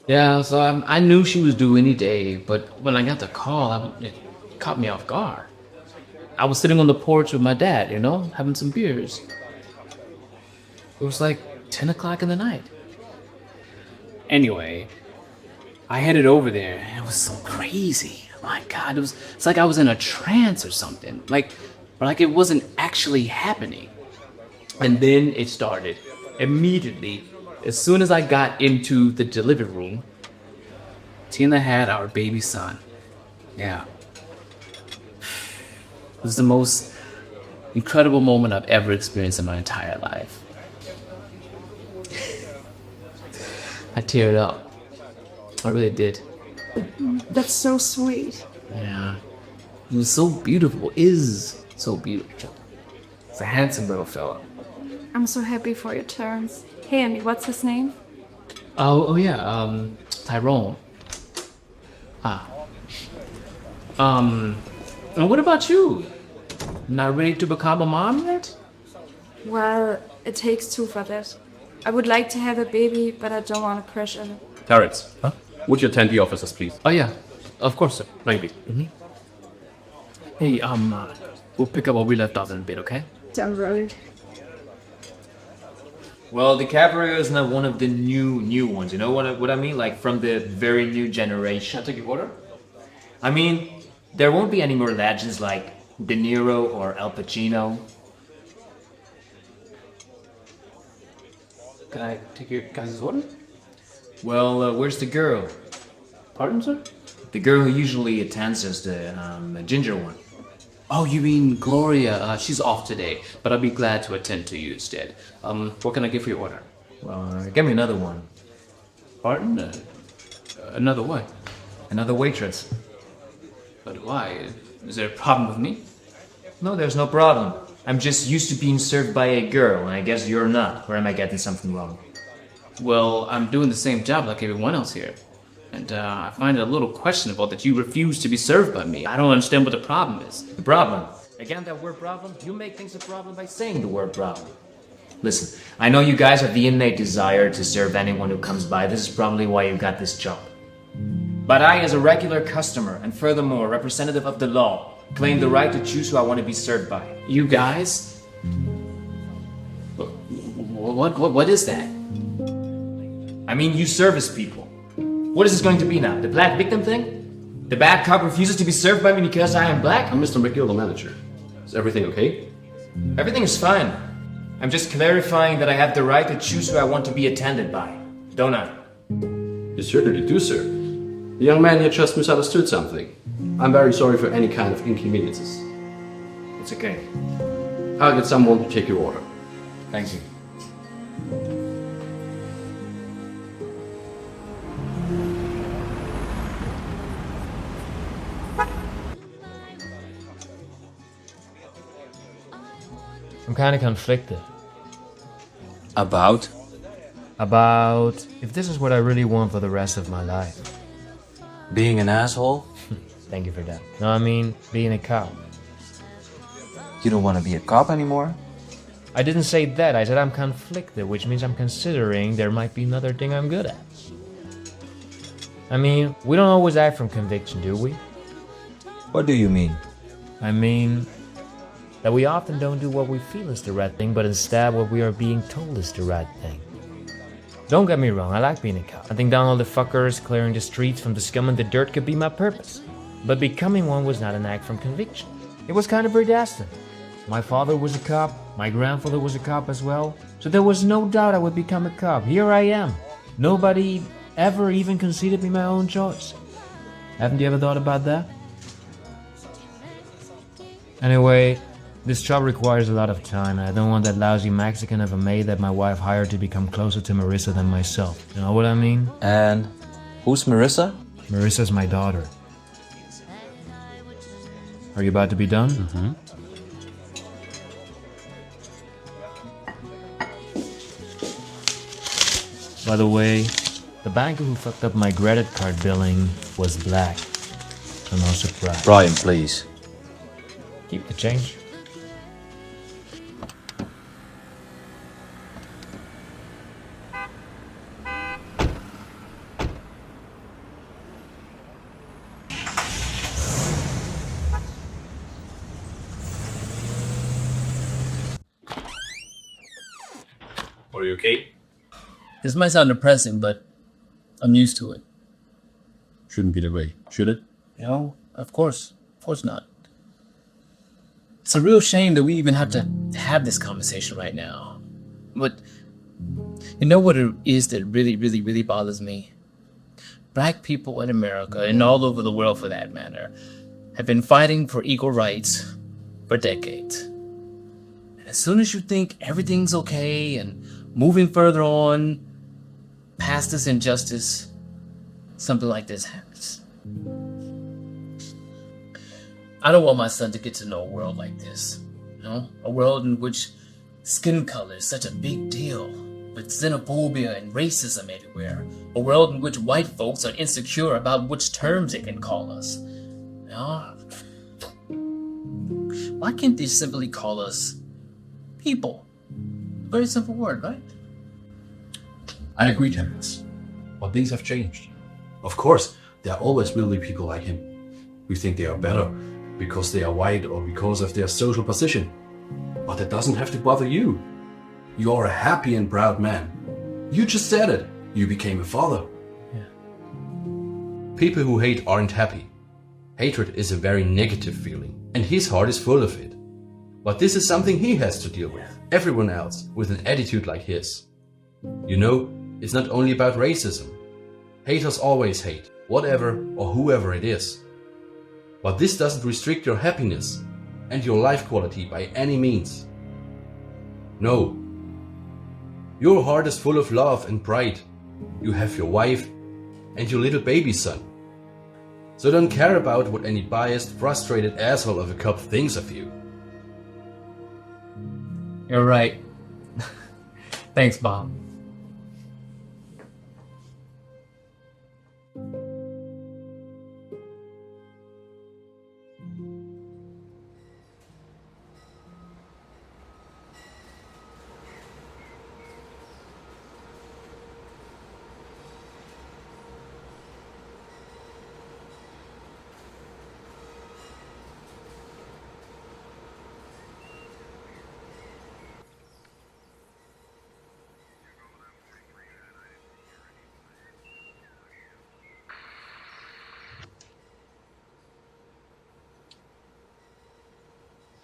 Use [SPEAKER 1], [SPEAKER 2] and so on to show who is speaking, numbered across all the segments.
[SPEAKER 1] Yeah, so I knew she was due any day, but when I got the call, it caught me off guard. I was sitting on the porch with my dad, having some beers. It was like 10 o'clock in the night. Anyway, I headed over there, and it was so crazy. My God, it's like I was in a trance or something. Like it wasn't actually happening. And then it started. Immediately, as soon as I got into the delivery room, Tina had our baby son. Yeah. It was the most incredible moment I've ever experienced in my entire life. I teared up. I really did.
[SPEAKER 2] That's so sweet.
[SPEAKER 1] Yeah. He was so beautiful. Is so beautiful. He's a handsome little fella.
[SPEAKER 2] I'm so happy for your turns. Hey, Andy, what's his name?
[SPEAKER 1] Oh yeah, Tyrone. Ah. And what about you? Not ready to become a mom yet?
[SPEAKER 2] Well, it takes two for that. I would like to have a baby, but I don't want to crash in it.
[SPEAKER 3] Terrence, would you attend the officers, please?
[SPEAKER 1] Oh yeah, of course, sir.
[SPEAKER 3] Thank you.
[SPEAKER 1] Hey, we'll pick up where we left off in a bit, okay?
[SPEAKER 2] Don't worry.
[SPEAKER 4] Well, DiCaprio is not one of the new ones. You know what I mean? Like from the very new generation.
[SPEAKER 1] I'll take your order.
[SPEAKER 4] I mean, there won't be any more legends like De Niro or Al Pacino.
[SPEAKER 1] Can I take your guys' order?
[SPEAKER 4] Well, where's the girl?
[SPEAKER 1] Pardon, sir?
[SPEAKER 4] The girl who usually attends us, the ginger one.
[SPEAKER 1] Oh, you mean Gloria? She's off today, but I'll be glad to attend to you instead. What can I get for your order?
[SPEAKER 4] Well, get me another one.
[SPEAKER 1] Pardon? Another what?
[SPEAKER 4] Another waitress.
[SPEAKER 1] But why? Is there a problem with me?
[SPEAKER 4] No, there's no problem. I'm just used to being served by a girl, and I guess you're not. Or am I getting something wrong?
[SPEAKER 1] Well, I'm doing the same job like everyone else here. And I find it a little questionable that you refuse to be served by me. I don't understand what the problem is.
[SPEAKER 4] The problem? Again, that word problem? You make things a problem by saying the word problem. Listen, I know you guys have the innate desire to serve anyone who comes by. This is probably why you got this job. But I, as a regular customer, and furthermore, representative of the law, claim the right to choose who I want to be served by.
[SPEAKER 1] You guys? What is that?
[SPEAKER 4] I mean, you service people. What is this going to be now? The black victim thing? The bad cop refuses to be served by me because I am black?
[SPEAKER 3] I'm Mr. McGill, the manager. Is everything okay?
[SPEAKER 4] Everything is fine. I'm just clarifying that I have the right to choose who I want to be attended by. Don't I?
[SPEAKER 3] You certainly do, sir. The young man here just misunderstood something. I'm very sorry for any kind of inconveniences.
[SPEAKER 4] It's okay.
[SPEAKER 3] I'll get someone to take your order.
[SPEAKER 4] Thank you. I'm kind of conflicted.
[SPEAKER 5] About?
[SPEAKER 4] About if this is what I really want for the rest of my life.
[SPEAKER 5] Being an asshole?
[SPEAKER 4] Thank you for that. No, I mean, being a cop.
[SPEAKER 5] You don't want to be a cop anymore?
[SPEAKER 4] I didn't say that. I said I'm conflicted, which means I'm considering there might be another thing I'm good at. I mean, we don't always act from conviction, do we?
[SPEAKER 5] What do you mean?
[SPEAKER 4] I mean, that we often don't do what we feel is the right thing, but instead what we are being told is the right thing. Don't get me wrong, I like being a cop. Hunting down all the fuckers, clearing the streets from the scum and the dirt could be my purpose. But becoming one was not an act from conviction. It was kind of predestined. My father was a cop, my grandfather was a cop as well, so there was no doubt I would become a cop. Here I am. Nobody ever even considered me my own choice. Haven't you ever thought about that? Anyway, this job requires a lot of time, and I don't want that lousy Mexican of a maid that my wife hired to become closer to Marissa than myself. You know what I mean?
[SPEAKER 5] And who's Marissa?
[SPEAKER 4] Marissa's my daughter. Are you about to be done?
[SPEAKER 5] Mm-hmm.
[SPEAKER 4] By the way, the banker who fucked up my credit card billing was black. So no surprise.
[SPEAKER 5] Brian, please.
[SPEAKER 4] Keep the change.
[SPEAKER 3] Are you okay?
[SPEAKER 1] This might sound depressing, but I'm used to it.
[SPEAKER 3] Shouldn't be the way, should it?
[SPEAKER 1] You know, of course not. It's a real shame that we even have to have this conversation right now. But you know what it is that really bothers me? Black people in America, and all over the world for that matter, have been fighting for equal rights for decades. And as soon as you think everything's okay and moving further on past this injustice, something like this happens. I don't want my son to get to know a world like this, you know? A world in which skin color is such a big deal, with xenophobia and racism everywhere. A world in which white folks are insecure about which terms they can call us. You know? Why can't they simply call us people? Very simple word, right?
[SPEAKER 3] I agree, Terrence. But things have changed. Of course, there always will be people like him who think they are better because they are white or because of their social position. But that doesn't have to bother you. You are a happy and proud man. You just said it. You became a father.
[SPEAKER 1] Yeah.
[SPEAKER 3] People who hate aren't happy. Hatred is a very negative feeling, and his heart is full of it. But this is something he has to deal with. Everyone else with an attitude like his. You know, it's not only about racism. Haters always hate, whatever or whoever it is. But this doesn't restrict your happiness and your life quality by any means. No. Your heart is full of love and pride. You have your wife and your little baby son. So don't care about what any biased, frustrated asshole of a cop thinks of you.
[SPEAKER 1] You're right. Thanks, Bob.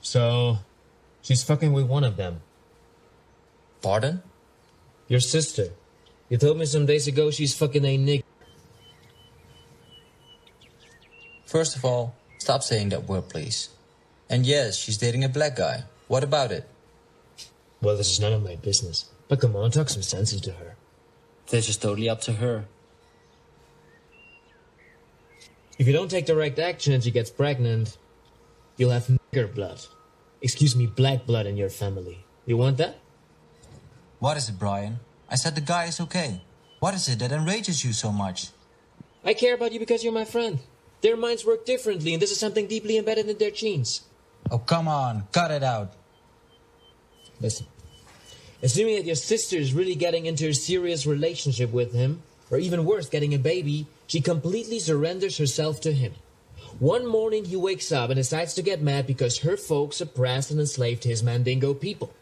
[SPEAKER 4] So, she's fucking with one of them.
[SPEAKER 5] Pardon?
[SPEAKER 4] Your sister. You told me some days ago she's fucking a nigger.
[SPEAKER 5] First of all, stop saying that word, please. And yes, she's dating a black guy. What about it?
[SPEAKER 4] Well, this is none of my business. But come on, talk some sense into her.
[SPEAKER 5] This is totally up to her.
[SPEAKER 4] If you don't take direct action and she gets pregnant, you'll have nigger blood. Excuse me, black blood in your family. You want that?
[SPEAKER 5] What is it, Brian? I said the guy is okay. What is it that enrages you so much?
[SPEAKER 4] I care about you because you're my friend. Their minds work differently, and this is something deeply embedded in their genes.
[SPEAKER 5] Oh, come on, cut it out.
[SPEAKER 4] Listen, assuming that your sister is really getting into a serious relationship with him, or even worse, getting a baby, she completely surrenders herself to him. One morning he wakes up and decides to get mad because her folks oppressed and enslaved his Mandingo people.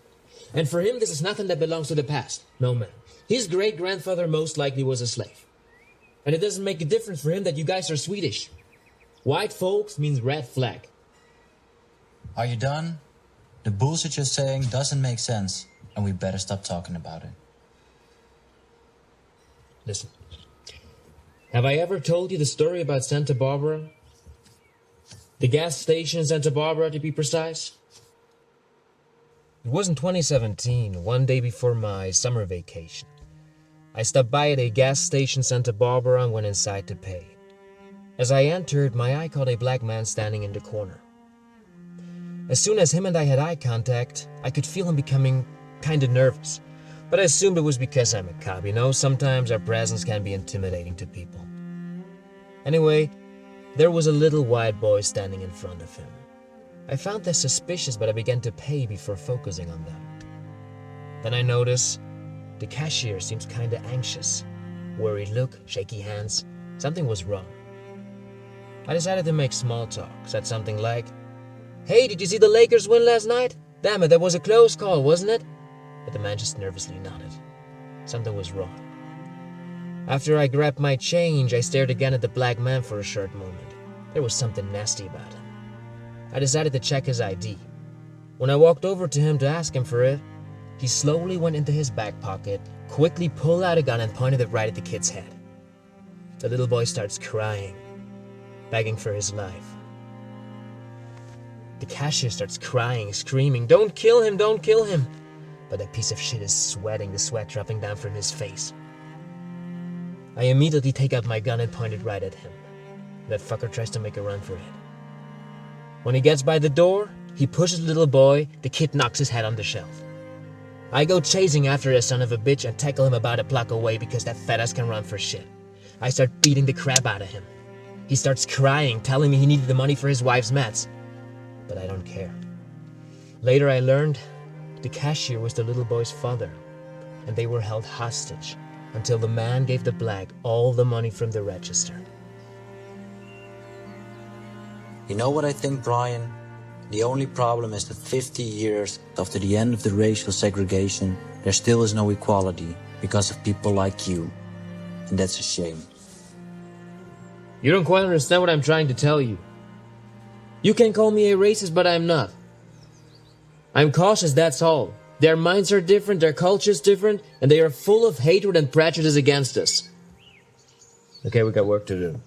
[SPEAKER 4] And for him, this is nothing that belongs to the past. No, man. His great-grandfather most likely was a slave. And it doesn't make a difference for him that you guys are Swedish. White folks means red flag.
[SPEAKER 5] Are you done? The bullshit you're saying doesn't make sense, and we better stop talking about it.
[SPEAKER 4] Listen. Have I ever told you the story about Santa Barbara? The gas station in Santa Barbara, to be precise? It was in 2017, one day before my summer vacation. I stopped by at a gas station in Santa Barbara and went inside to pay. As I entered, my eye caught a black man standing in the corner. As soon as him and I had eye contact, I could feel him becoming kinda nervous. But I assumed it was because I'm a cop, you know? Sometimes our presence can be intimidating to people. Anyway, there was a little white boy standing in front of him. I found this suspicious, but I began to pay before focusing on them. Then I noticed the cashier seems kinda anxious. Worried look, shaky hands. Something was wrong. I decided to make small talk, said something like, "Hey, did you see the Lakers win last night? Damn it, that was a close call, wasn't it?" but the man just nervously nodded. Something was wrong. After I grabbed my change, I stared again at the black man for a short moment. There was something nasty about him. I decided to check his ID. When I walked over to him to ask him for it, he slowly went into his back pocket, quickly pulled out a gun and pointed it right at the kid's head. The little boy starts crying, begging for his life. The cashier starts crying, screaming, "Don't kill him, don't kill him!" But that piece of shit is sweating, the sweat dropping down from his face. I immediately take out my gun and point it right at him. That fucker tries to make a run for it. When he gets by the door, he pushes the little boy, the kid knocks his head on the shelf. I go chasing after the son of a bitch and tackle him about a block away because that fat ass can run for shit. I start beating the crap out of him. He starts crying, telling me he needed the money for his wife's meds. But I don't care. Later I learned the cashier was the little boy's father, and they were held hostage until the man gave the black all the money from the register.
[SPEAKER 5] You know what I think, Brian? The only problem is that 50 years after the end of the racial segregation, there still is no equality because of people like you. And that's a shame.
[SPEAKER 4] You don't quite understand what I'm trying to tell you. You can call me a racist, but I'm not. I'm cautious, that's all. Their minds are different, their culture's different, and they are full of hatred and prejudice against us. Okay, we got work to do.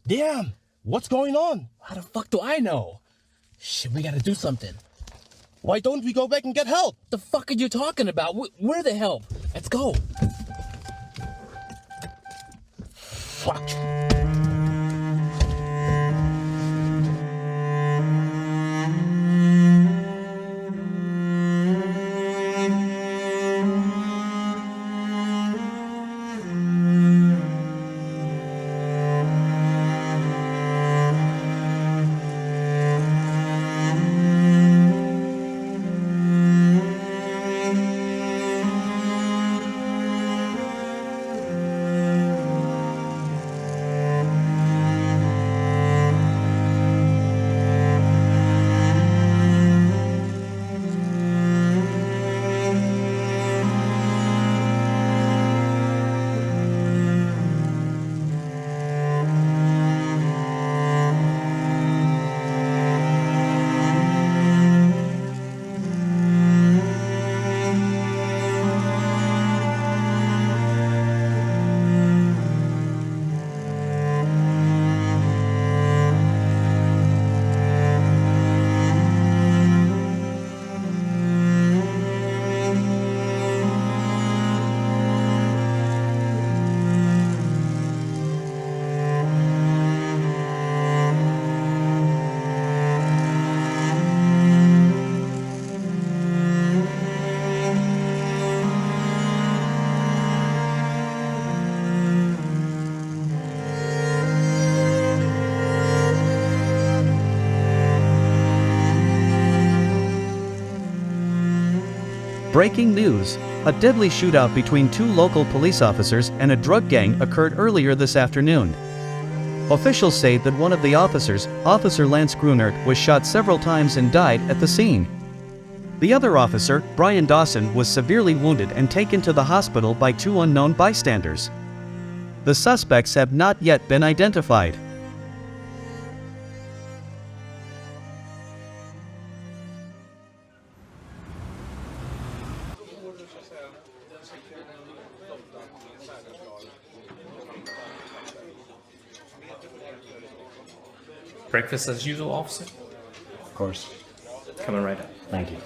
[SPEAKER 6] Damn! What's going on?
[SPEAKER 1] How the fuck do I know? Shit, we gotta do something.
[SPEAKER 6] Why don't we go back and get help?
[SPEAKER 1] The fuck are you talking about? We're the help. Let's go. Fuck.
[SPEAKER 7] Breaking news. A deadly shootout between two local police officers and a drug gang occurred earlier this afternoon. Officials say that one of the officers, Officer Lance Grunert, was shot several times and died at the scene. The other officer, Brian Dawson, was severely wounded and taken to the hospital by two unknown bystanders. The suspects have not yet been identified.
[SPEAKER 8] Breakfast as usual, officer?
[SPEAKER 9] Of course.
[SPEAKER 8] Coming right up.
[SPEAKER 9] Thank you.